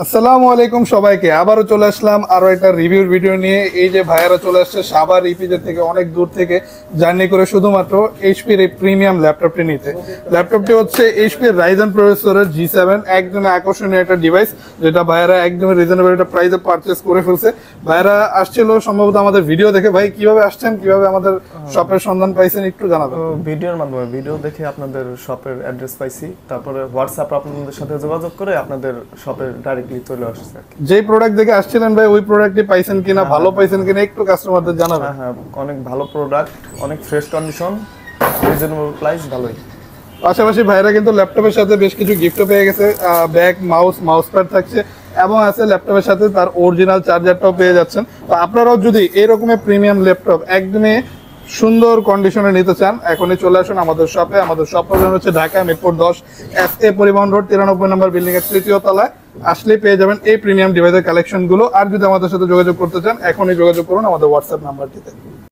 আসসালামু আলাইকুম সবাইকে, আবারও চলে আসলাম আরো একটা রিভিউর ভিডিও নিয়ে। এই যে ভাইয়ারা চলে আসছে সাভার ইপিজেড থেকে অনেক দূর থেকে জার্নি করে শুধুমাত্র এইচপির এই প্রিমিয়াম ল্যাপটপটি নিতে। ল্যাপটপটি হচ্ছে এইচপির রাইজেন প্রসেসরের G7, একদমই আকর্ষণীয় একটা ডিভাইস যেটা ভাইয়ারা একদমই রিজনেবল একটা প্রাইসে পারচেস করে ফেলছে। ভাইয়ারা আসছিল সম্ভবত আমাদের ভিডিও দেখে। ভাই কিভাবে আসছেন, কিভাবে আমাদের শপের সন্ধান পাইছেন একটু জানাবেন। ভিডিওর মাধ্যমে ভিডিও দেখে আপনাদের শপের অ্যাড্রেস পাইছি, তারপরে হোয়াটসঅ্যাপ আপনাদের সাথে যোগাযোগ করে আপনাদের শপের ডাইরেক্টলি চলে আসছে আর কি। যেই প্রোডাক্ট দেখে আসছিলেন ভাই ওই প্রোডাক্টই পাইছেন কিনা, ভালো পাইছেন কিনা একটু কাস্টমারদের জানাবেন। হ্যাঁ হ্যাঁ, অনেক ভালো প্রোডাক্ট, অনেক ফ্রেশ কন্ডিশন, রিজনেবল প্রাইস, ভালোই। পাশাপাশি ভাইরা কিন্তু ল্যাপটপের সাথে বেশ কিছু গিফটও পেয়ে গেছে। ব্যাগ, মাউস প্যাড থাকছে এবং আছে ল্যাপটপের সাথে তার অরিজিনাল চার্জারটাও পেয়ে যাচ্ছেন। তো আপনারাও যদি এরকমের প্রিমিয়াম ল্যাপটপ একদমই সুন্দর কন্ডিশনে নিতে চান, এখনই চলে আসুন আমাদের শপে। আমাদের শপ হচ্ছে ঢাকা মিরপুর 10 SA পরিবহন রোড 93 নম্বর বিল্ডিং এর 3য় তলায়। আসলেই পেয়ে যাবেন এই প্রিমিয়াম ডিভাইসের কালেকশন গুলো। আর যদি আমাদের সাথে যোগাযোগ করতে চান এখনই যোগাযোগ করুন আমাদের হোয়াটসঅ্যাপ নাম্বারটিতে।